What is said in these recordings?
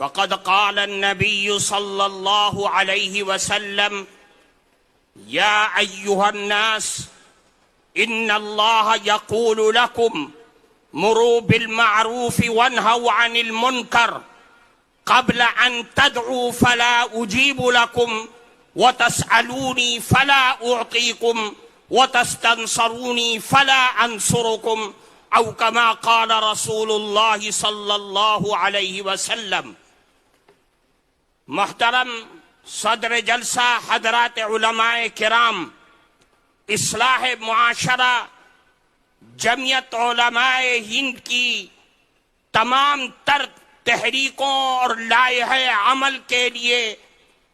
فقد قال النبي صلى الله عليه وسلم يا أيها الناس إن الله يقول لكم مروا بالمعروف وانهوا عن المنكر قبل أن تدعوا فلا أجيب لكم وتسألوني فلا أعطيكم وتستنصروني فلا أنصركم أو كما قال رسول الله صلی اللہ علیہ وسلم۔ محترم صدر جلسہ، حضرات علماء کرام، اصلاح معاشرہ جمعیت علماء ہند کی تمام تر تحریکوں اور لائحہ عمل کے لیے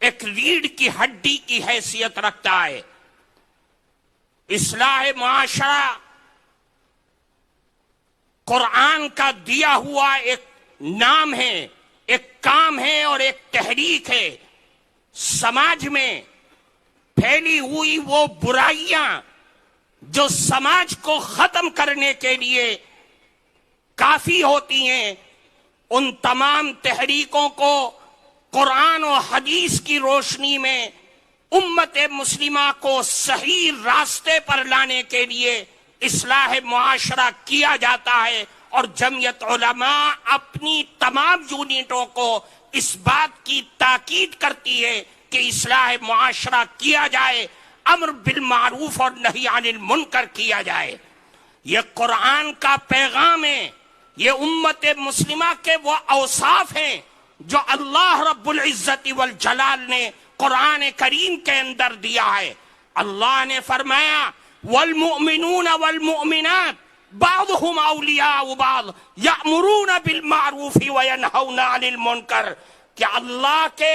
ایک ریڑھ کی ہڈی کی حیثیت رکھتا ہے۔ اصلاح معاشرہ قرآن کا دیا ہوا ایک نام ہے، ایک کام ہے اور ایک تحریک ہے۔ سماج میں پھیلی ہوئی وہ برائیاں جو سماج کو ختم کرنے کے لیے کافی ہوتی ہیں، ان تمام تحریکوں کو قرآن و حدیث کی روشنی میں امت مسلمہ کو صحیح راستے پر لانے کے لیے اصلاح معاشرہ کیا جاتا ہے، اور جمعیت علماء اپنی تمام یونٹوں کو اس بات کی تاکید کرتی ہے کہ اصلاح معاشرہ کیا جائے، امر بالمعروف اور نہی عن المنکر کیا جائے۔ یہ قرآن کا پیغام ہے، یہ امت مسلمہ کے وہ اوصاف ہیں جو اللہ رب العزت والجلال نے قرآن کریم کے اندر دیا ہے۔ اللہ نے فرمایا والمؤمنون والمؤمنات بعضهم اولیاء بعض یأمرون بالمعروف وینہون عن المنکر، کہ اللہ کے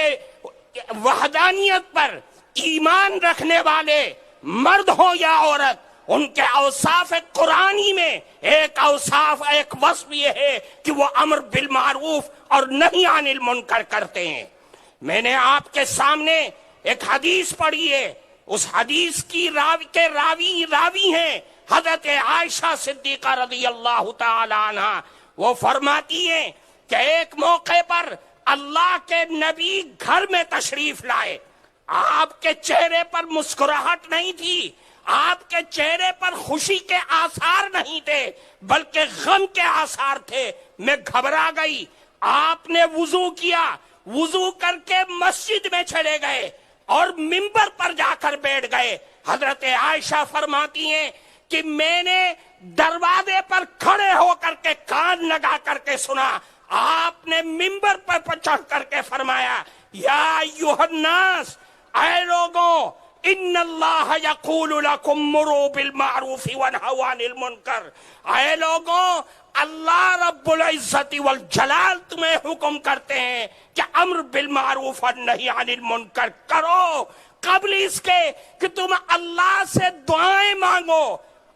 وحدانیت پر ایمان رکھنے والے مرد ہو یا عورت، ان کے اوصاف قرآنی میں ایک اوصاف، ایک وصف یہ ہے کہ وہ امر بالمعروف اور نہی عن المنکر کرتے ہیں۔ میں نے آپ کے سامنے ایک حدیث پڑھی ہے، اس حدیث کی راوی ہیں حضرت عائشہ صدیقہ رضی اللہ تعالی عنہ۔ وہ فرماتی ہیں کہ ایک موقع پر اللہ کے نبی گھر میں تشریف لائے، آپ کے چہرے پر مسکراہٹ نہیں تھی، آپ کے چہرے پر خوشی کے آثار نہیں تھے، بلکہ غم کے آثار تھے۔ میں گھبرا گئی، آپ نے وضو کیا، وضو کر کے مسجد میں چلے گئے اور منبر پر جا کر بیٹھ گئے۔ حضرت عائشہ فرماتی ہیں کہ میں نے دروازے پر کھڑے ہو کر کے کان لگا کر کے سنا، آپ نے منبر پر چڑھ کر کے فرمایا یا ایھا الناس، اے لوگوں، ان اللہ یقول لکم مروا بالمعروف وانہوا عن المنکر، اے لوگوں، اللہ رب العزت والجلال تمہیں حکم کرتے ہیں کہ امر بالمعروف اور نہی عن المنکر کرو، قبل اس کے کہ تم اللہ سے دعائیں مانگو،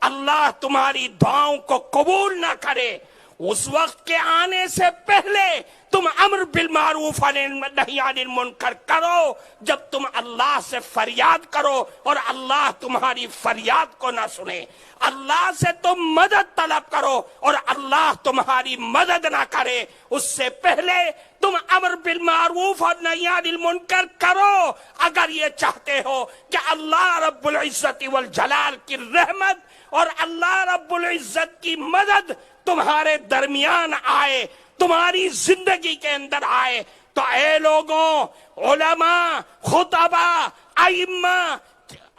اللہ تمہاری دعاؤں کو قبول نہ کرے۔ اس وقت کے آنے سے پہلے تم امر بالمعروف اور نہی عن المنکر کرو جب تم اللہ سے فریاد کرو اور اللہ تمہاری فریاد کو نہ سنے، اللہ سے تم مدد طلب کرو اور اللہ تمہاری مدد نہ کرے۔ اس سے پہلے تم امر بالمعروف اور نہی عن المنکر کرو اگر یہ چاہتے ہو کہ اللہ رب العزت والجلال کی رحمت اور اللہ رب العزت کی مدد تمہارے درمیان آئے، تمہاری زندگی کے اندر آئے۔ تو اے لوگوں، علماء، خطباء، ائمہ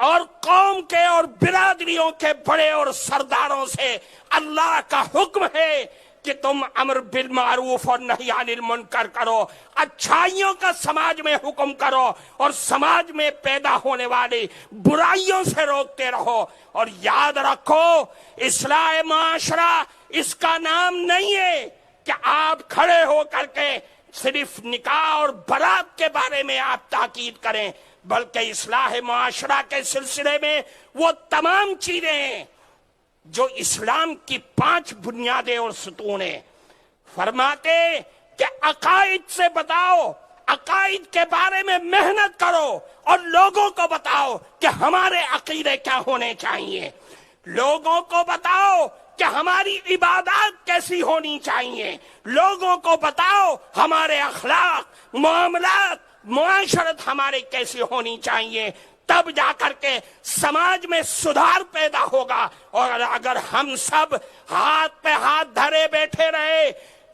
اور قوم کے اور برادریوں کے بڑے اور سرداروں سے اللہ کا حکم ہے کہ تم امر بالمعروف اور نہی عن المنکر کرو، اچھائیوں کا سماج میں حکم کرو اور سماج میں پیدا ہونے والی برائیوں سے روکتے رہو۔ اور یاد رکھو، اصلاح معاشرہ اس کا نام نہیں ہے کہ آپ کھڑے ہو کر کے صرف نکاح اور برات کے بارے میں آپ تاکید کریں، بلکہ اصلاح معاشرہ کے سلسلے میں وہ تمام چیزیں ہیں جو اسلام کی 5 بنیادیں اور ستون ہیں۔ فرماتے کہ عقائد سے بتاؤ، عقائد کے بارے میں محنت کرو اور لوگوں کو بتاؤ کہ ہمارے عقیدے کیا ہونے چاہیے، لوگوں کو بتاؤ کہ ہماری عبادات کیسی ہونی چاہیے، لوگوں کو بتاؤ ہمارے اخلاق، معاملات، معاشرت ہمارے کیسی ہونی چاہیے، تب جا کر کے سماج میں سدھار پیدا ہوگا۔ اور اگر ہم سب ہاتھ پہ ہاتھ دھرے بیٹھے رہے،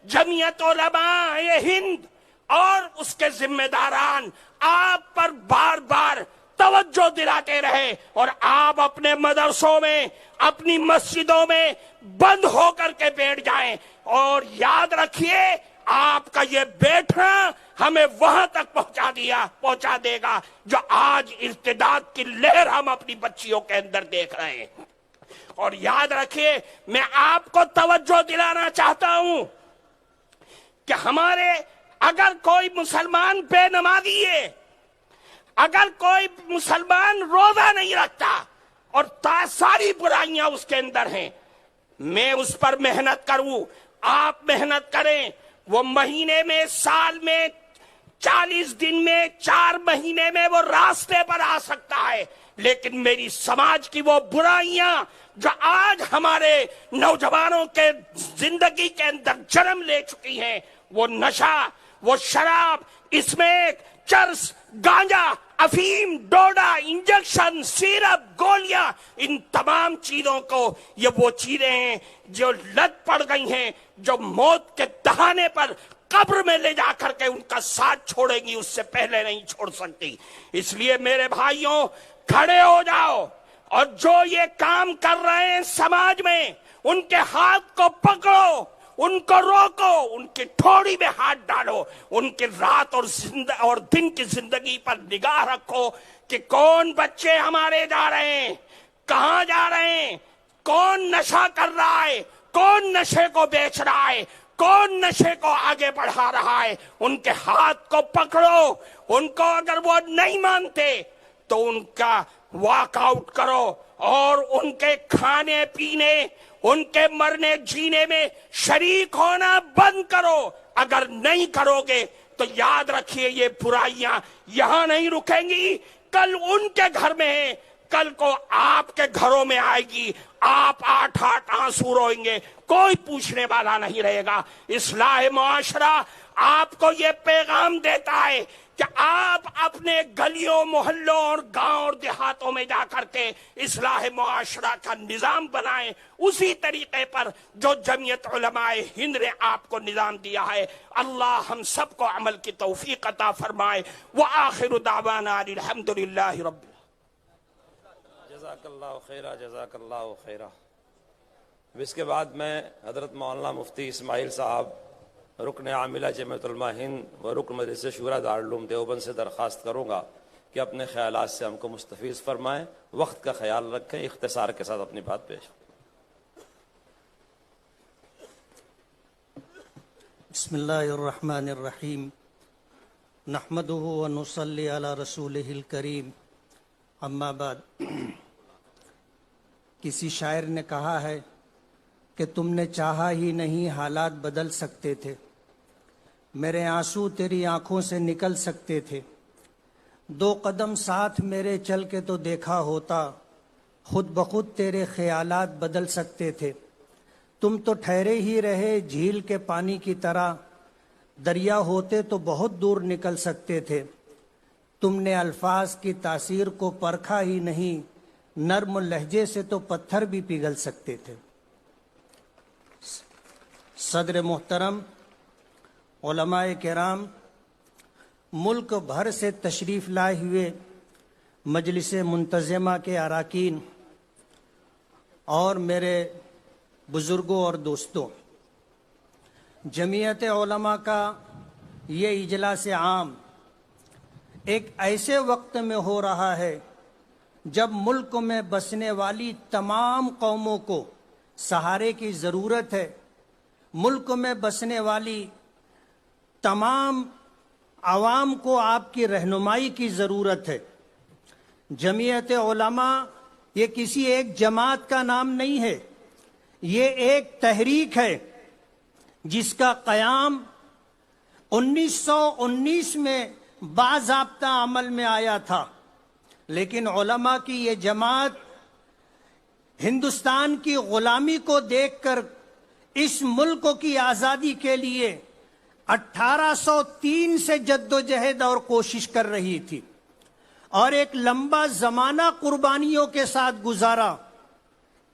جمعیت علماء ہند اور اس کے ذمہ داران آپ پر بار بار توجہ دلاتے رہے، اور آپ اپنے مدرسوں میں، اپنی مسجدوں میں بند ہو کر کے بیٹھ جائیں، اور یاد رکھیے آپ کا یہ بیٹھنا ہمیں وہاں تک پہنچا دے گا جو آج ارتداد کی لہر ہم اپنی بچیوں کے اندر دیکھ رہے ہیں۔ اور یاد رکھیے، میں آپ کو توجہ دلانا چاہتا ہوں کہ ہمارے اگر کوئی مسلمان بے نمازی ہے، اگر کوئی مسلمان روزہ نہیں رکھتا اور ساری برائیاں اس کے اندر ہیں، میں اس پر محنت کروں، آپ محنت کریں، وہ مہینے میں، سال میں، 40 دن میں، 4 مہینے میں وہ راستے پر آ سکتا ہے، لیکن میری سماج کی وہ برائیاں جو آج ہمارے نوجوانوں کے زندگی کے اندر جنم لے چکی ہیں، وہ نشہ، وہ شراب، اسمیک، چرس، گانجا، افیم، ڈوڈا، انجیکشن، سیرپ، گولیاں، ان تمام چیزوں کو، یہ وہ چیزیں ہیں جو لت پڑ گئی ہیں، جو موت کے دہانے پر قبر میں لے جا کر کے ان کا ساتھ چھوڑے گی، اس سے پہلے نہیں چھوڑ سکتی۔ اس لیے میرے بھائیوں، کھڑے ہو جاؤ، اور جو یہ کام کر رہے ہیں سماج میں، ان کے ہاتھ کو پکڑو، ان کو روکو، ان کی ٹھوڑی میں ہاتھ ڈالو، ان کی رات اور دن کی زندگی پر نگاہ رکھو کہ کون بچے ہمارے جا رہے ہیں، کہاں جا رہے ہیں، کون نشہ کر رہا ہے، کون نشے کو بیچ رہا ہے، کون نشے کو آگے بڑھا رہا ہے، ان کے ہاتھ کو پکڑو، ان کو اگر وہ نہیں مانتے تو ان کا واک آؤٹ کرو، اور ان کے کھانے پینے، ان کے مرنے جینے میں شریک ہونا بند کرو۔ اگر نہیں کرو گے تو یاد رکھیے یہ برائیاں یہاں نہیں رکیں گی، کل ان کے گھر میں ہیں، کل کو آپ کے گھروں میں آئے گی، آپ 8 آنسو روئیں گے، کوئی پوچھنے والا نہیں رہے گا۔ اصلاح معاشرہ آپ کو یہ پیغام دیتا ہے کہ آپ اپنے گلیوں، محلوں اور گاؤں اور دیہاتوں میں جا کر کے اصلاح معاشرہ کا نظام بنائیں، اسی طریقے پر جو جمعیت علماء ہند نے آپ کو نظام دیا ہے۔ اللہ ہم سب کو عمل کی توفیق عطا فرمائے۔ وآخر دعوانا الحمدللہ رب۔ جزاک اللہ خیرہ، جزاک اللہ خیرہ۔ اس کے بعد میں حضرت مولانا مفتی اسماعیل صاحب، رکن عاملہ جمعیت علماء ہند و رکن مجلس شورا دارالعلوم دیوبند سے درخواست کروں گا کہ اپنے خیالات سے ہم کو مستفیض فرمائیں، وقت کا خیال رکھیں، اختصار کے ساتھ اپنی بات پیش۔ بسم اللہ الرحمن الرحیم، نحمدہ و نصلی علی رسولہ الکریم، اما بعد۔ کسی شاعر نے کہا ہے کہ تم نے چاہا ہی نہیں حالات بدل سکتے تھے، میرے آنسو تیری آنکھوں سے نکل سکتے تھے، 2 قدم ساتھ میرے چل کے تو دیکھا ہوتا، خود بخود تیرے خیالات بدل سکتے تھے، تم تو ٹھہرے ہی رہے جھیل کے پانی کی طرح، دریا ہوتے تو بہت دور نکل سکتے تھے، تم نے الفاظ کی تاثیر کو پرکھا ہی نہیں، نرم لہجے سے تو پتھر بھی پگھل سکتے تھے۔ صدر محترم، علماء کرام، ملک بھر سے تشریف لائے ہوئے مجلس منتظمہ کے اراکین اور میرے بزرگوں اور دوستوں، جمعیت علماء کا یہ اجلاس عام ایک ایسے وقت میں ہو رہا ہے جب ملک میں بسنے والی تمام قوموں کو سہارے کی ضرورت ہے، ملک میں بسنے والی تمام عوام کو آپ کی رہنمائی کی ضرورت ہے۔ جمعیت علماء یہ کسی ایک جماعت کا نام نہیں ہے، یہ ایک تحریک ہے جس کا قیام 1919 میں باضابطہ عمل میں آیا تھا، لیکن علماء کی یہ جماعت ہندوستان کی غلامی کو دیکھ کر اس ملک کی آزادی کے لیے 1803 سے جدوجہد اور کوشش کر رہی تھی اور ایک لمبا زمانہ قربانیوں کے ساتھ گزارا.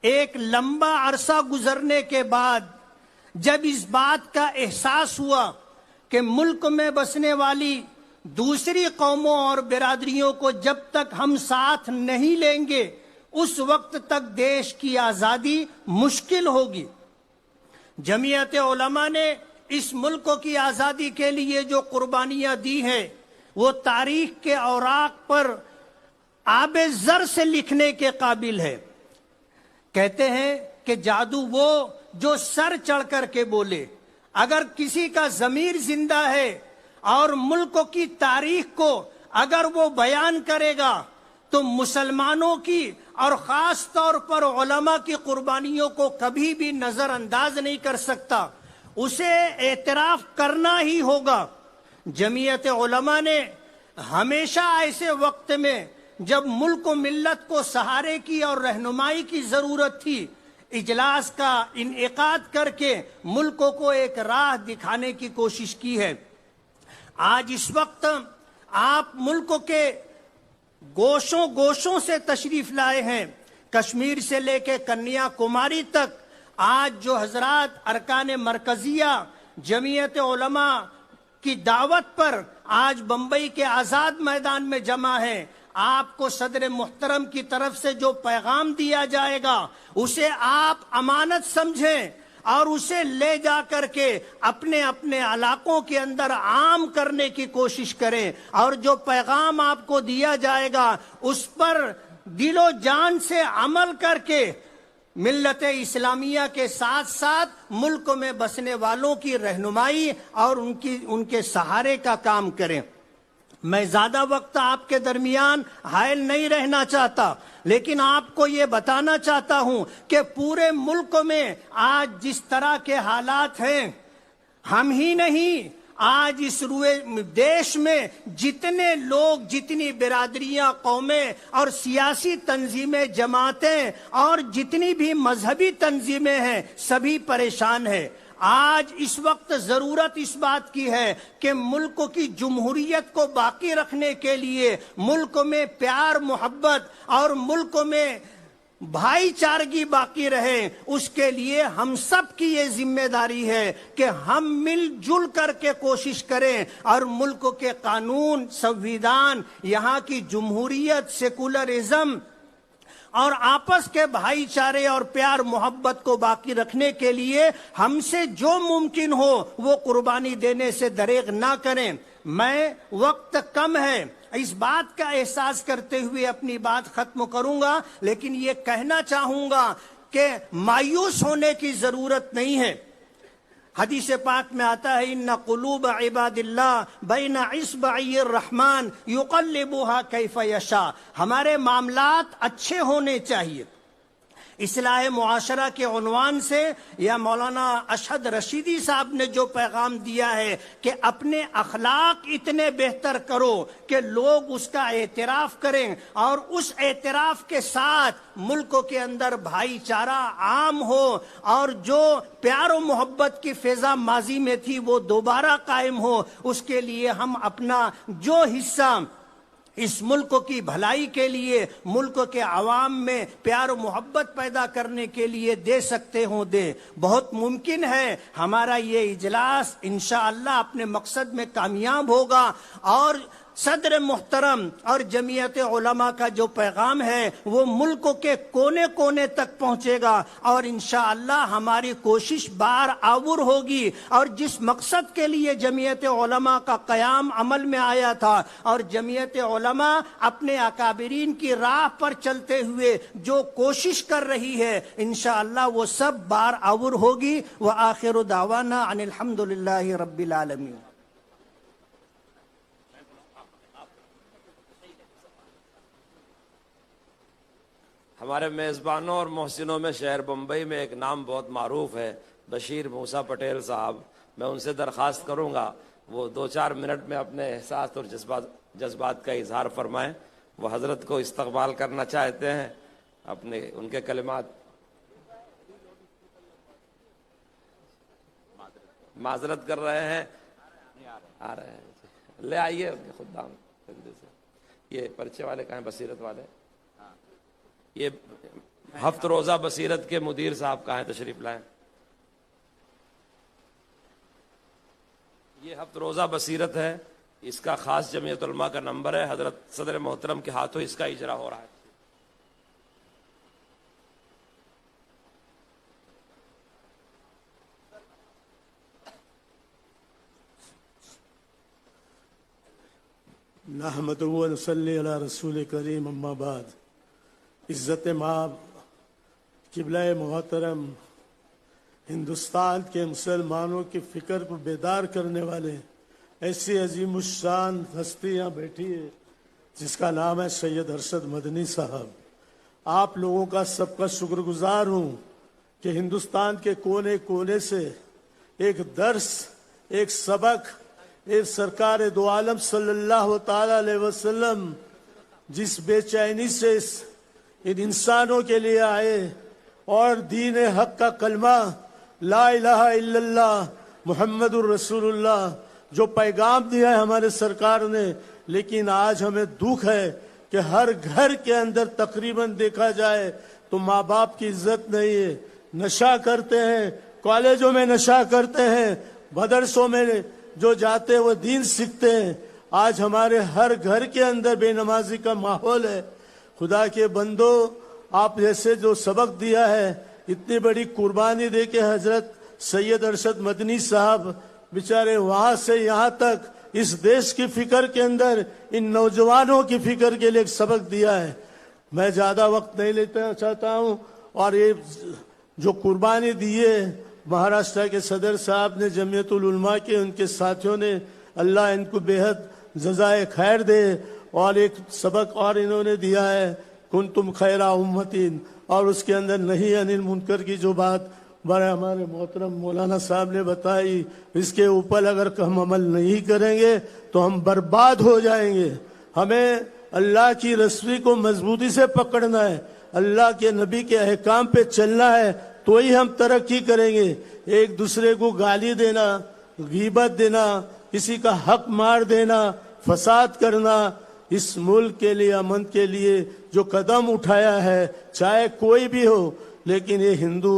ایک لمبا عرصہ گزرنے کے بعد جب اس بات کا احساس ہوا کہ ملک میں بسنے والی دوسری قوموں اور برادریوں کو جب تک ہم ساتھ نہیں لیں گے اس وقت تک دیش کی آزادی مشکل ہوگی. جمعیت علماء نے اس ملک کی آزادی کے لیے جو قربانیاں دی ہیں وہ تاریخ کے اوراق پر آب زر سے لکھنے کے قابل ہے. کہتے ہیں کہ جادو وہ جو سر چڑھ کر کے بولے. اگر کسی کا ضمیر زندہ ہے اور ملک کی تاریخ کو اگر وہ بیان کرے گا تو مسلمانوں کی اور خاص طور پر علماء کی قربانیوں کو کبھی بھی نظر انداز نہیں کر سکتا. اسے اعتراف کرنا ہی ہوگا. جمعیت علماء نے ہمیشہ ایسے وقت میں جب ملک و ملت کو سہارے کی اور رہنمائی کی ضرورت تھی اجلاس کا انعقاد کر کے ملک کو ایک راہ دکھانے کی کوشش کی ہے. آج اس وقت آپ ملک کے گوشوں سے تشریف لائے ہیں. کشمیر سے لے کے کنیا کماری تک آج جو حضرات ارکان مرکزیہ جمعیت علماء کی دعوت پر آج بمبئی کے آزاد میدان میں جمع ہیں، آپ کو صدر محترم کی طرف سے جو پیغام دیا جائے گا اسے آپ امانت سمجھیں اور اسے لے جا کر کے اپنے اپنے علاقوں کے اندر عام کرنے کی کوشش کریں. اور جو پیغام آپ کو دیا جائے گا اس پر دل و جان سے عمل کر کے ملت اسلامیہ کے ساتھ ساتھ ملک میں بسنے والوں کی رہنمائی اور ان کے سہارے کا کام کریں. میں زیادہ وقت آپ کے درمیان حائل نہیں رہنا چاہتا، لیکن آپ کو یہ بتانا چاہتا ہوں کہ پورے ملک میں آج جس طرح کے حالات ہیں، ہم ہی نہیں آج اس دیش میں جتنے لوگ، جتنی برادریاں، قومیں اور سیاسی تنظیمیں، جماعتیں اور جتنی بھی مذہبی تنظیمیں ہیں سبھی پریشان ہیں. آج اس وقت ضرورت اس بات کی ہے کہ ملک کی جمہوریت کو باقی رکھنے کے لیے، ملک میں پیار محبت اور ملک میں بھائی چارگی باقی رہے، اس کے لیے ہم سب کی یہ ذمہ داری ہے کہ ہم مل جل کر کے کوشش کریں اور ملک کے قانون، سنویدھان، یہاں کی جمہوریت، سیکولرزم اور آپس کے بھائی چارے اور پیار محبت کو باقی رکھنے کے لیے ہم سے جو ممکن ہو وہ قربانی دینے سے دریغ نہ کریں. میں وقت کم ہے، اس بات کا احساس کرتے ہوئے اپنی بات ختم کروں گا، لیکن یہ کہنا چاہوں گا کہ مایوس ہونے کی ضرورت نہیں ہے. حدیث پاک میں آتا ہے ان قلوب عباد اللہ بین اصبعی الرحمن یقلبها کیف یشاء. ہمارے معاملات اچھے ہونے چاہیے. اصلاح معاشرہ کے عنوان سے یا مولانا اشہد رشیدی صاحب نے جو پیغام دیا ہے کہ اپنے اخلاق اتنے بہتر کرو کہ لوگ اس کا اعتراف کریں اور اس اعتراف کے ساتھ ملک کے اندر بھائی چارہ عام ہو اور جو پیار و محبت کی فضا ماضی میں تھی وہ دوبارہ قائم ہو. اس کے لیے ہم اپنا جو حصہ اس ملک کی بھلائی کے لیے، ملک کے عوام میں پیار و محبت پیدا کرنے کے لیے دے سکتے ہوں دیں. بہت ممکن ہے ہمارا یہ اجلاس انشاءاللہ اپنے مقصد میں کامیاب ہوگا اور صدر محترم اور جمعیت علماء کا جو پیغام ہے وہ ملک کے کونے کونے تک پہنچے گا اور انشاءاللہ ہماری کوشش بار آور ہوگی. اور جس مقصد کے لیے جمعیت علماء کا قیام عمل میں آیا تھا اور جمعیت علماء اپنے اکابرین کی راہ پر چلتے ہوئے جو کوشش کر رہی ہے انشاءاللہ وہ سب بار آور ہوگی. وآخر دعوانا ان الحمدللہ رب العالمین. ہمارے میزبانوں اور محسنوں میں شہر بمبئی میں ایک نام بہت معروف ہے، بشیر موسیٰ پٹیل صاحب. میں ان سے درخواست کروں گا وہ 2-4 منٹ میں اپنے احساس اور جذبات کا اظہار فرمائیں. وہ حضرت کو استقبال کرنا چاہتے ہیں، ان کے کلمات معذرت کر رہے ہیں، آ رہے ہیں، لے آئیے ان کے خدام جلدی سے۔ یہ پرچے والے کہاں ہیں؟ بصیرت والے، یہ ہفت روزہ بصیرت کے مدیر صاحب کہاں ہیں؟ تشریف لائیں۔ یہ ہفت روزہ بصیرت ہے، اس کا خاص جمعیت علماء کا نمبر ہے، حضرت صدر محترم کے ہاتھوں اس کا اجرا ہو رہا ہے۔ نحمد و نصلی علی رسول کریم، اما بعد۔ عزت مآب قبلہ محترم ہندوستان کے مسلمانوں کی فکر کو بیدار کرنے والے ایسی عظیم الشان ہستی یہاں بیٹھی ہے جس کا نام ہے سید ارشد مدنی صاحب۔ آپ لوگوں کا سب کا شکر گزار ہوں کہ ہندوستان کے کونے کونے سے ایک درس، ایک سبق، ایک سرکار دو عالم صلی اللہ تعالی علیہ وسلم جس بے چینی سے ان انسانوں کے لیے آئے اور دین حق کا کلمہ لا الہ الا اللہ محمد الرسول اللہ جو پیغام دیا ہے ہمارے سرکار نے، لیکن آج ہمیں دکھ ہے کہ ہر گھر کے اندر تقریباً دیکھا جائے تو ماں باپ کی عزت نہیں ہے، نشہ کرتے ہیں، کالجوں میں نشہ کرتے ہیں، مدرسوں میں جو جاتے وہ دین سیکھتے ہیں۔ آج ہمارے ہر گھر کے اندر بے نمازی کا ماحول ہے۔ خدا کے بندو، آپ جیسے جو سبق دیا ہے، اتنی بڑی قربانی دے کے حضرت سید ارشد مدنی صاحب بیچارے وہاں سے یہاں تک اس دیش کی فکر کے اندر ان نوجوانوں کی فکر کے لیے ایک سبق دیا ہے۔ میں زیادہ وقت نہیں لینا چاہتا ہوں، اور یہ جو قربانی دیے مہاراشٹر کے صدر صاحب نے، جمعیت العلماء کے ان کے ساتھیوں نے، اللہ ان کو بے حد جزائے خیر دے۔ اور ایک سبق اور انہوں نے دیا ہے، کنتم خیر امتین، اور اس کے اندر نہیں انل منکر کی جو بات بڑے ہمارے محترم مولانا صاحب نے بتائی، اس کے اوپر اگر ہم عمل نہیں کریں گے تو ہم برباد ہو جائیں گے۔ ہمیں اللہ کی رسوی کو مضبوطی سے پکڑنا ہے، اللہ کے نبی کے احکام پہ چلنا ہے، تو ہی ہم ترقی کریں گے۔ ایک دوسرے کو گالی دینا، غیبت دینا، کسی کا حق مار دینا، فساد کرنا، اس ملک کے لیے، امن کے لیے جو قدم اٹھایا ہے، چاہے کوئی بھی ہو، لیکن یہ ہندو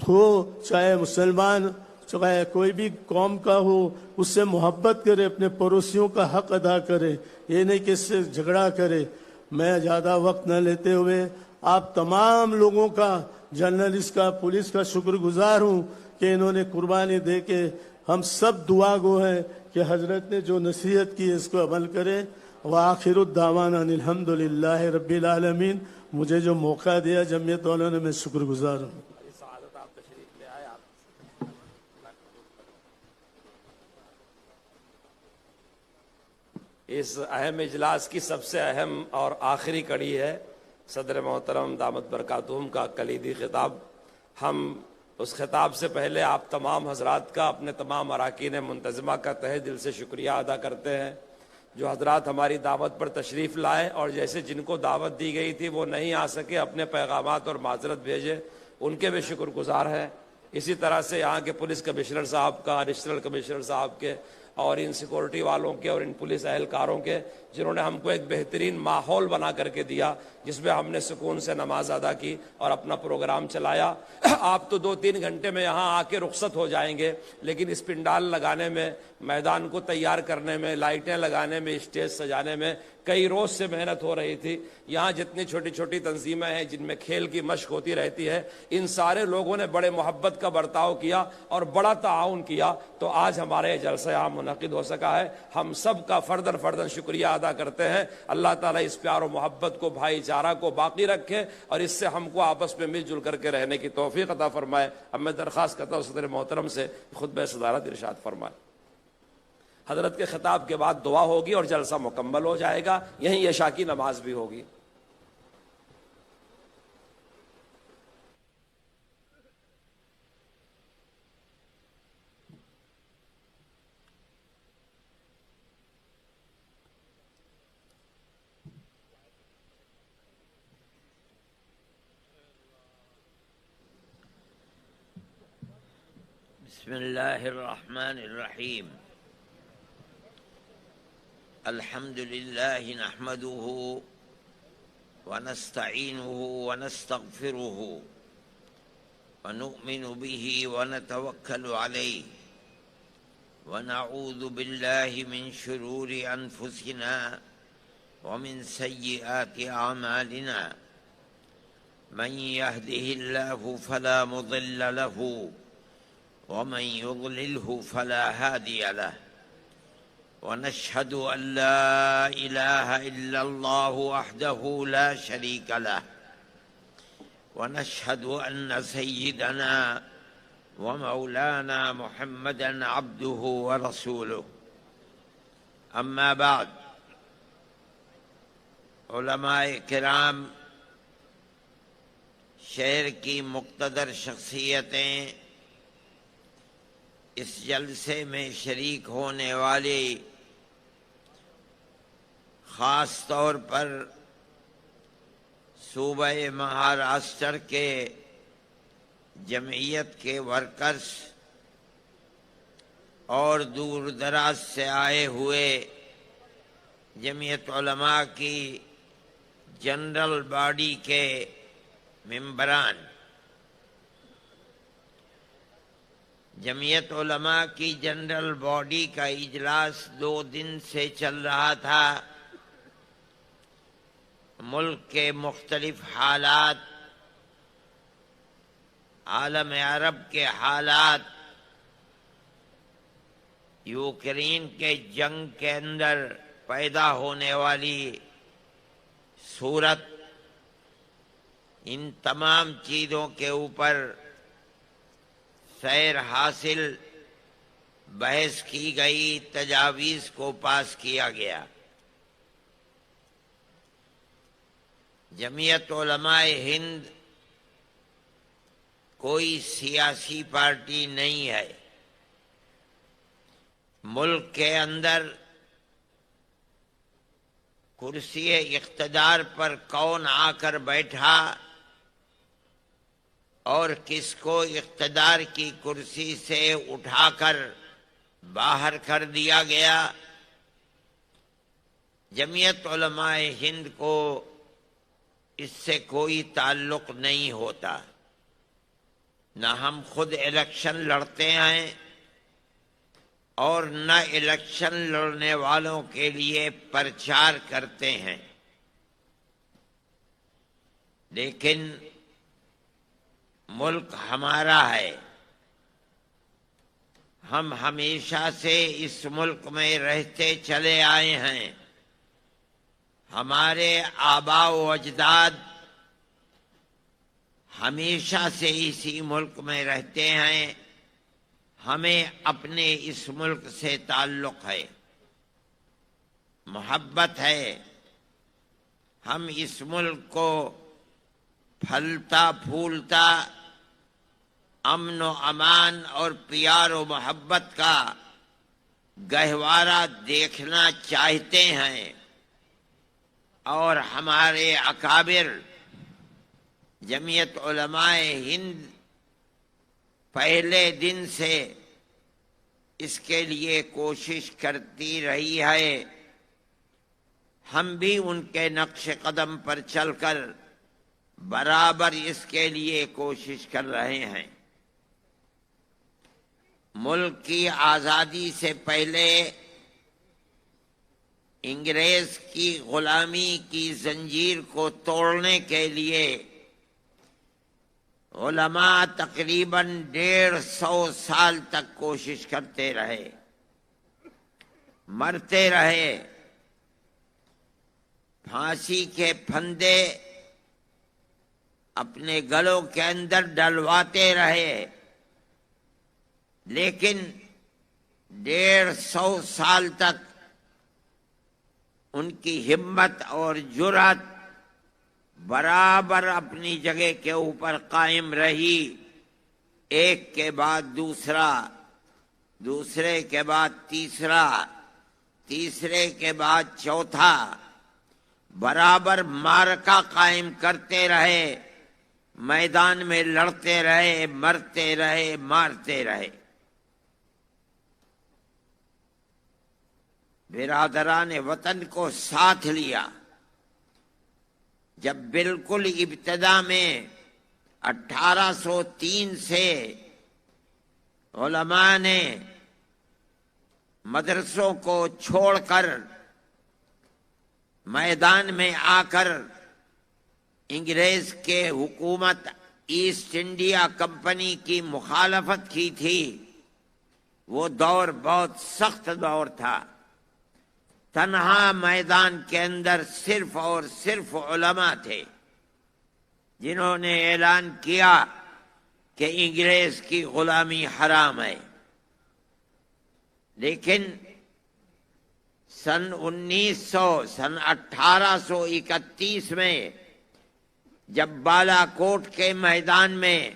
ہو چاہے مسلمان، چاہے کوئی بھی قوم کا ہو، اس سے محبت کرے، اپنے پڑوسیوں کا حق ادا کرے، یہ نہیں کہ اس سے جھگڑا کرے۔ میں زیادہ وقت نہ لیتے ہوئے آپ تمام لوگوں کا، جرنلسٹ کا، پولیس کا شکر گزار ہوں کہ انہوں نے قربانی دے کے ہم سب دعا گو ہیں کہ حضرت نے جو نصیحت کی اس کو عمل کریں۔ وآخر الدعوانا ان الحمد للہ رب العالمین۔ مجھے جو موقع دیا جمعیت والوں نے، میں شکر گزار ہوں۔ اس اہم اجلاس کی سب سے اہم اور آخری کڑی ہے صدر محترم دامت برکاتہم کا کلیدی خطاب۔ ہم اس خطاب سے پہلے آپ تمام حضرات کا، اپنے تمام اراکین منتظمہ کا تہہ دل سے شکریہ ادا کرتے ہیں، جو حضرات ہماری دعوت پر تشریف لائے، اور جیسے جن کو دعوت دی گئی تھی وہ نہیں آ سکے، اپنے پیغامات اور معذرت بھیجے، ان کے بھی شکر گزار ہیں۔ اسی طرح سے یہاں کے پولیس کمشنر صاحب کا، ایڈیشنل کمشنر صاحب کے، اور ان سیکورٹی والوں کے اور ان پولیس اہلکاروں کے، جنہوں نے ہم کو ایک بہترین ماحول بنا کر کے دیا جس میں ہم نے سکون سے نماز ادا کی اور اپنا پروگرام چلایا۔ آپ تو 2-3 گھنٹے میں یہاں آ کے رخصت ہو جائیں گے، لیکن اس پنڈال لگانے میں، میدان کو تیار کرنے میں، لائٹیں لگانے میں، اسٹیج سجانے میں کئی روز سے محنت ہو رہی تھی۔ یہاں جتنی چھوٹی چھوٹی تنظیمیں ہیں جن میں کھیل کی مشق ہوتی رہتی ہے، ان سارے لوگوں نے بڑے محبت کا برتاؤ کیا اور بڑا تعاون کیا، تو آج ہمارے جلسہ عام منعقد ہو سکا ہے۔ ہم سب کا فرداً شکریہ ادا کرتے ہیں۔ اللہ تعالیٰ اس پیار و محبت کو، بھائی چارہ کو باقی رکھے، اور اس سے ہم کو آپس میں مل جل کر کے رہنے کی توفیق عطا فرمائے۔ اب میں درخواست کرتا ہوں صدر محترم سے خطبہ صدارت ارشاد فرمائے۔ حضرت کے خطاب کے بعد دعا ہوگی اور جلسہ مکمل ہو جائے گا، یہیں عشاء کی نماز بھی ہوگی۔ بسم الله الرحمن الرحيم. الحمد لله نحمده ونستعينه ونستغفره ونؤمن به ونتوكل عليه ونعوذ بالله من شرور أنفسنا ومن سيئات أعمالنا. من يهده الله فلا مضل له ومن يضلله فلا هادي له. ونشهد أن لا إله إلا الله وحده لا شريك له. ونشهد أن سيدنا ومولانا محمدا عبده ورسوله. أما بعد، علماء کرام، شہر کی مقتدر شخصیتیں، اس جلسے میں شریک ہونے والے، خاص طور پر صوبہ مہاراشٹر کے جمعیت کے ورکرز اور دور دراز سے آئے ہوئے جمعیت علماء کی جنرل باڈی کے ممبران، جمعیت علماء کی جنرل باڈی کا اجلاس 2 دن سے چل رہا تھا۔ ملک کے مختلف حالات، عالم عرب کے حالات، یوکرین کے جنگ کے اندر پیدا ہونے والی صورت، ان تمام چیزوں کے اوپر سیر حاصل، بحث کی گئی، تجاویز کو پاس کیا گیا۔ جمعیت علماء ہند کوئی سیاسی پارٹی نہیں ہے۔ ملک کے اندر کرسی اقتدار پر کون آ کر بیٹھا اور کس کو اقتدار کی کرسی سے اٹھا کر باہر کر دیا گیا، جمعیت علماء ہند کو اس سے کوئی تعلق نہیں ہوتا۔ نہ ہم خود الیکشن لڑتے ہیں اور نہ الیکشن لڑنے والوں کے لیے پرچار کرتے ہیں، لیکن ملک ہمارا ہے۔ ہم ہمیشہ سے اس ملک میں رہتے چلے آئے ہیں۔ ہمارے آباء و اجداد ہمیشہ سے اسی ملک میں رہتے ہیں۔ ہمیں اپنے اس ملک سے تعلق ہے، محبت ہے۔ ہم اس ملک کو پھلتا پھولتا امن و امان اور پیار و محبت کا گہوارہ دیکھنا چاہتے ہیں، اور ہمارے اکابر جمعیت علماء ہند پہلے دن سے اس کے لیے کوشش کرتی رہی ہے۔ ہم بھی ان کے نقش قدم پر چل کر برابر اس کے لیے کوشش کر رہے ہیں۔ ملک کی آزادی سے پہلے انگریز کی غلامی کی زنجیر کو توڑنے کے لیے علماء تقریباً 150 سال تک کوشش کرتے رہے، مرتے رہے، پھانسی کے پھندے اپنے گلوں کے اندر ڈلواتے رہے، لیکن 150 سال تک ان کی ہمت اور جرأت برابر اپنی جگہ کے اوپر قائم رہی۔ ایک کے بعد دوسرا، دوسرے کے بعد تیسرا، تیسرے کے بعد چوتھا، برابر معرکہ قائم کرتے رہے، میدان میں لڑتے رہے، مرتے رہے، مارتے رہے۔ برادران وطن کو ساتھ لیا. جب بالکل ابتدا میں 1803 سے علماء نے مدرسوں کو چھوڑ کر میدان میں آ کر انگریز کے حکومت ایسٹ انڈیا کمپنی کی مخالفت کی تھی، وہ دور بہت سخت دور تھا. تنہا میدان کے اندر صرف اور صرف علماء تھے جنہوں نے اعلان کیا کہ انگریز کی غلامی حرام ہے. لیکن سن 1831 میں جب بالا کوٹ کے میدان میں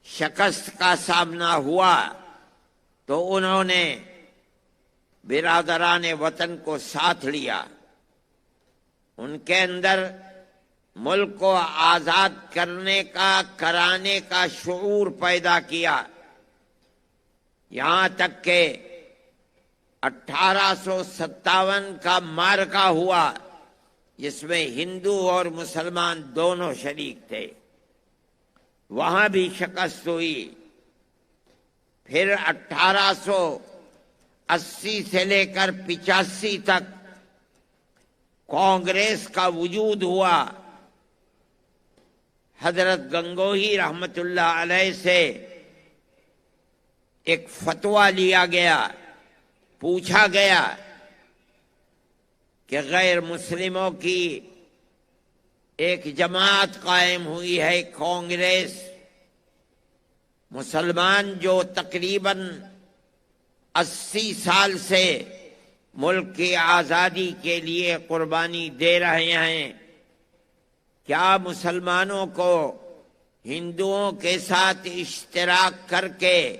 شکست کا سامنا ہوا تو انہوں نے برادران وطن کو ساتھ لیا. ان کے اندر ملک کو آزاد کرنے کا کرانے کا شعور پیدا کیا، یہاں تک کہ 1857 کا معرکہ ہوا جس میں ہندو اور مسلمان دونوں شریک تھے، وہاں بھی شکست ہوئی. پھر 1880 سے لے کر 85 تک کانگریس کا وجود ہوا. حضرت گنگوہی رحمت اللہ علیہ سے ایک فتویٰ لیا گیا، پوچھا گیا کہ غیر مسلموں کی ایک جماعت قائم ہوئی ہے کانگریس، مسلمان جو تقریباً 80 سال سے ملک کی آزادی کے لیے قربانی دے رہے ہیں، کیا مسلمانوں کو ہندوؤں کے ساتھ اشتراک کر کے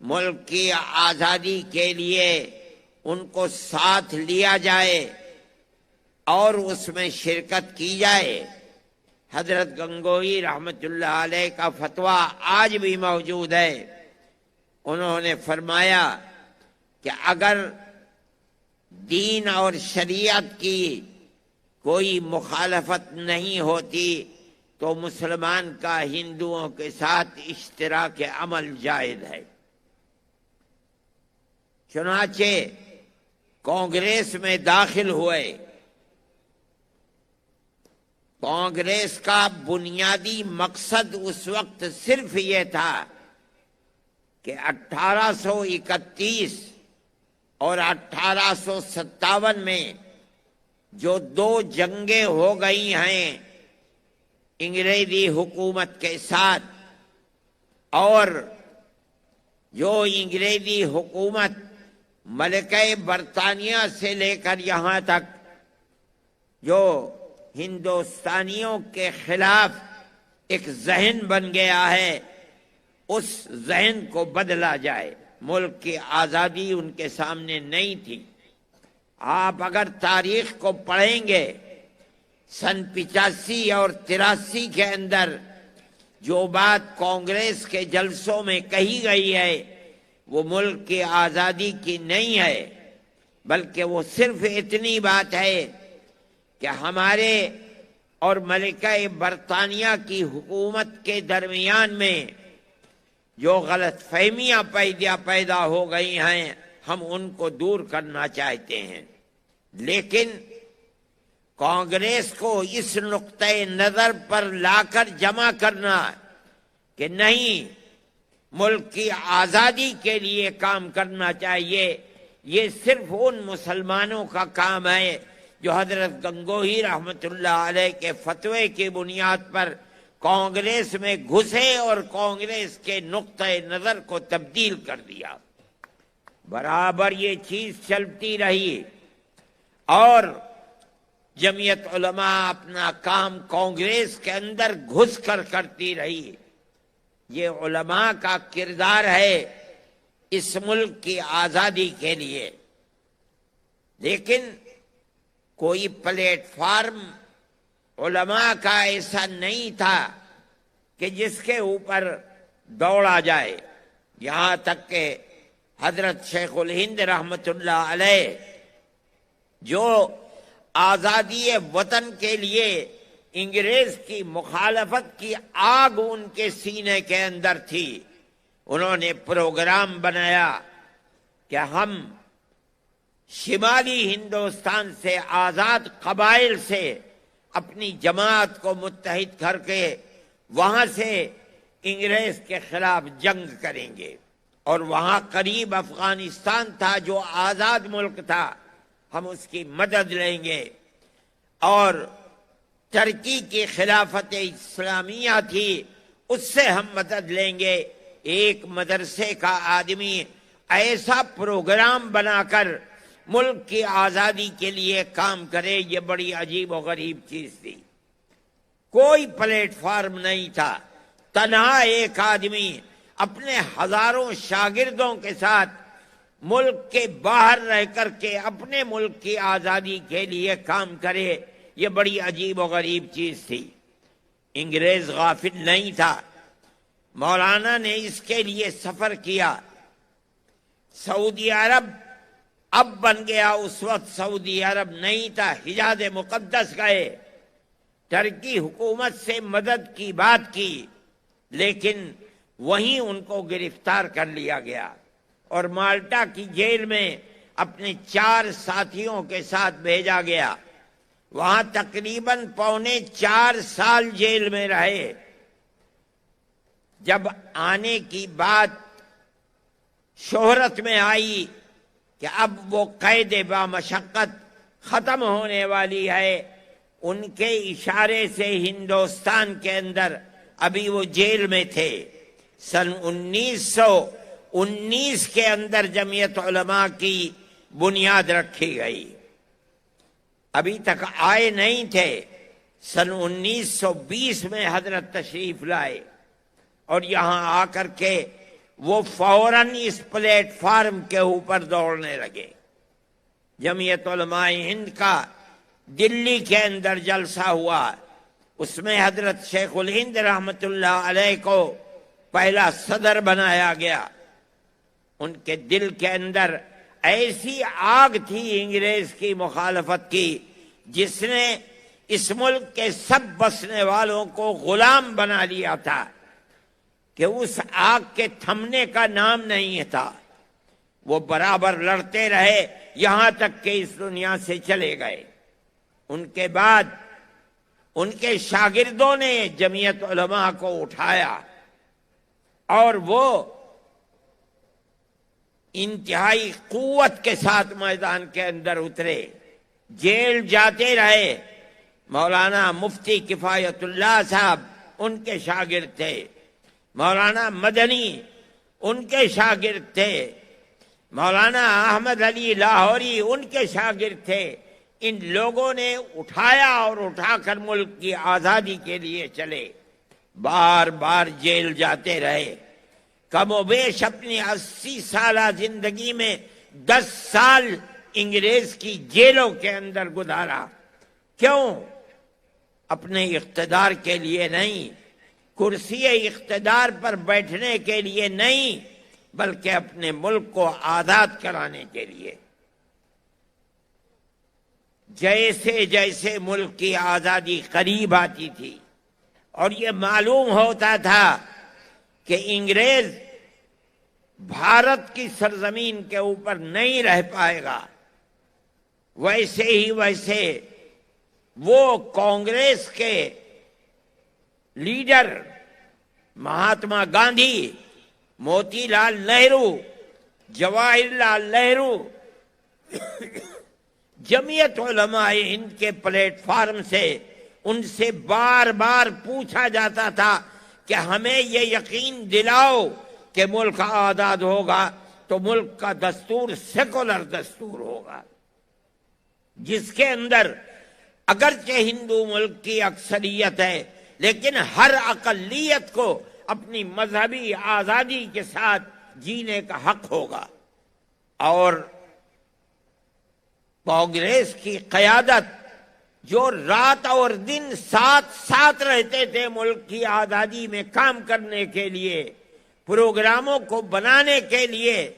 ملک کی آزادی کے لیے ان کو ساتھ لیا جائے اور اس میں شرکت کی جائے؟ حضرت گنگوہی رحمت اللہ علیہ کا فتویٰ آج بھی موجود ہے. انہوں نے فرمایا کہ اگر دین اور شریعت کی کوئی مخالفت نہیں ہوتی تو مسلمان کا ہندوؤں کے ساتھ اشتراک عمل جائز ہے. چنانچہ کانگریس میں داخل ہوئے. کانگریس کا بنیادی مقصد اس وقت صرف یہ تھا کہ 1831 اور 1857 میں جو 2 جنگیں ہو گئی ہیں انگریزی حکومت کے ساتھ، اور جو انگریزی حکومت ملکہ برطانیہ سے لے کر یہاں تک جو ہندوستانیوں کے خلاف ایک ذہن بن گیا ہے، اس ذہن کو بدلا جائے. ملک کی آزادی ان کے سامنے نہیں تھی. آپ اگر تاریخ کو پڑھیں گے، سن 85 اور 83 کے اندر جو بات کانگریس کے جلسوں میں کہی گئی ہے وہ ملک کی آزادی کی نہیں ہے، بلکہ وہ صرف اتنی بات ہے کہ ہمارے اور ملکہ برطانیہ کی حکومت کے درمیان میں جو غلط فہمیاں پیدا ہو گئی ہیں ہم ان کو دور کرنا چاہتے ہیں. لیکن کانگریس کو اس نقطۂ نظر پر لا کر جمع کرنا کہ نہیں، ملک کی آزادی کے لیے کام کرنا چاہیے، یہ صرف ان مسلمانوں کا کام ہے جو حضرت گنگوہی رحمت اللہ علیہ کے فتوے کی بنیاد پر کانگریس میں گھسے اور کانگریس کے نقطۂ نظر کو تبدیل کر دیا. برابر یہ چیز چلتی رہی اور جمعیت علماء اپنا کام کانگریس کے اندر گھس کر کرتی رہی. یہ علماء کا کردار ہے اس ملک کی آزادی کے لیے. لیکن کوئی پلیٹ فارم علماء کا ایسا نہیں تھا کہ جس کے اوپر دوڑا جائے. یہاں تک کہ حضرت شیخ الہند رحمت اللہ علیہ جو آزادی وطن کے لیے انگریز کی مخالفت کی آگ ان کے سینے کے اندر تھی، انہوں نے پروگرام بنایا کہ ہم شمالی ہندوستان سے آزاد قبائل سے اپنی جماعت کو متحد کر کے وہاں سے انگریز کے خلاف جنگ کریں گے، اور وہاں قریب افغانستان تھا جو آزاد ملک تھا، ہم اس کی مدد لیں گے، اور ترکی کی خلافت اسلامیہ تھی اس سے ہم مدد لیں گے۔ ایک مدرسے کا آدمی ایسا پروگرام بنا کر ملک کی آزادی کے لیے کام کرے، یہ بڑی عجیب و غریب چیز تھی۔ کوئی پلیٹ فارم نہیں تھا، تنہا ایک آدمی اپنے ہزاروں شاگردوں کے ساتھ ملک کے باہر رہ کر کے اپنے ملک کی آزادی کے لیے کام کرے، یہ بڑی عجیب و غریب چیز تھی۔ انگریز غافل نہیں تھا، مولانا نے اس کے لیے سفر کیا۔ سعودی عرب اب بن گیا، اس وقت سعودی عرب نہیں تھا، حجاز مقدس گئے، ترکی حکومت سے مدد کی بات کی، لیکن وہیں ان کو گرفتار کر لیا گیا اور مالٹا کی جیل میں اپنے 4 ساتھیوں کے ساتھ بھیجا گیا۔ وہاں تقریباً 4.25 سال جیل میں رہے۔ جب آنے کی بات شہرت میں آئی کہ اب وہ قید بامشقت ختم ہونے والی ہے، ان کے اشارے سے ہندوستان کے اندر ابھی وہ جیل میں تھے۔ سن 1919 کے اندر جمعیت علماء کی بنیاد رکھی گئی، ابھی تک آئے نہیں تھے۔ سن 1920 میں حضرت تشریف لائے اور یہاں آ کر کے وہ فوراً اس پلیٹ فارم کے اوپر دوڑنے لگے۔ جمعیت علماء ہند کا دلی کے اندر جلسہ ہوا، اس میں حضرت شیخ الہند رحمت اللہ علیہ کو پہلا صدر بنایا گیا۔ ان کے دل کے اندر ایسی آگ تھی انگریز کی مخالفت کی، جس نے اس ملک کے سب بسنے والوں کو غلام بنا لیا تھا، کہ اس آگ کے تھمنے کا نام نہیں تھا۔ وہ برابر لڑتے رہے یہاں تک کہ اس دنیا سے چلے گئے۔ ان کے بعد ان کے شاگردوں نے جمعیت علماء کو اٹھایا اور وہ انتہائی قوت کے ساتھ میدان کے اندر اترے، جیل جاتے رہے۔ مولانا مفتی کفایت اللہ صاحب ان کے شاگرد تھے، مولانا مدنی ان کے شاگرد تھے، مولانا احمد علی لاہوری ان کے شاگرد تھے۔ ان لوگوں نے اٹھایا اور اٹھا کر ملک کی آزادی کے لیے چلے، بار بار جیل جاتے رہے۔ کم و بیش اپنی 80 سالہ زندگی میں 10 سال انگریز کی جیلوں کے اندر گزارا۔ کیوں؟ اپنے اقتدار کے لیے نہیں، کرسی اقتدار پر بیٹھنے کے لیے نہیں، بلکہ اپنے ملک کو آزاد کرانے کے لیے۔ جیسے جیسے ملک کی آزادی قریب آتی تھی اور یہ معلوم ہوتا تھا کہ انگریز بھارت کی سرزمین کے اوپر نہیں رہ پائے گا، ویسے ہی ویسے وہ کانگریس کے لیڈر مہاتما گاندھی، موتی لال نہرو، جواہر لال نہرو، جمعیت علماء ہند کے پلیٹ فارم سے ان سے بار بار پوچھا جاتا تھا کہ ہمیں یہ یقین دلاؤ کہ ملک آزاد ہوگا تو ملک کا دستور سیکولر دستور ہوگا، جس کے اندر اگرچہ ہندو ملک کی اکثریت ہے لیکن ہر اقلیت کو اپنی مذہبی آزادی کے ساتھ جینے کا حق ہوگا۔ اور کانگریس کی قیادت جو رات اور دن ساتھ رہتے تھے ملک کی آزادی میں کام کرنے کے لیے، پروگراموں کو بنانے کے لیے،